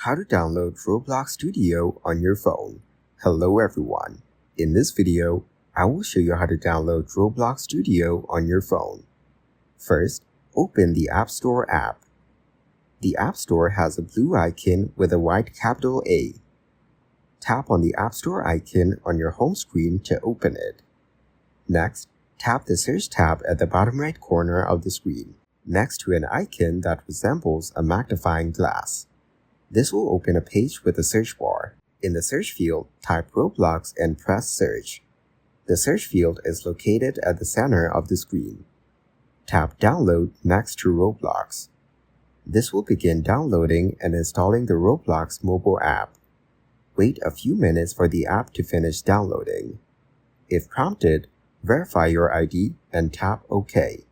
How to download Roblox Studio on your phone. Hello everyone. In this video, I will show you how to download Roblox Studio on your phone. First, open the App Store app. The App Store has a blue icon with a white capital A. Tap on the App Store icon on your home screen to open it. Next, tap the Search tab at the bottom right corner of the screen, next to an icon that resembles a magnifying glass. This will open a page with a search bar. In the search field, type Roblox and press Search. The search field is located at the center of the screen. Tap Download next to Roblox. This will begin downloading and installing the Roblox mobile app. Wait a few minutes for the app to finish downloading. If prompted, verify your ID and tap OK.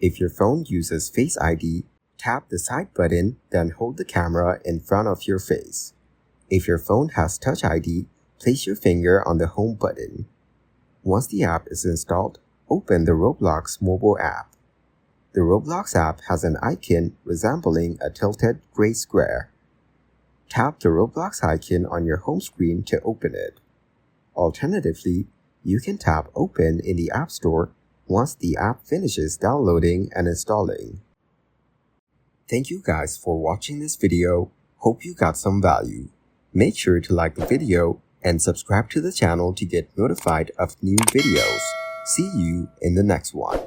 If your phone uses Face ID, tap the side button, then hold the camera in front of your face. If your phone has Touch ID, place your finger on the home button. Once the app is installed, open the Roblox mobile app. The Roblox app has an icon resembling a tilted gray square. Tap the Roblox icon on your home screen to open it. Alternatively, you can tap Open in the App Store once the app finishes downloading and installing. Thank you guys for watching this video. Hope you got some value. Make sure to like the video and subscribe to the channel to get notified of new videos. See you in the next one.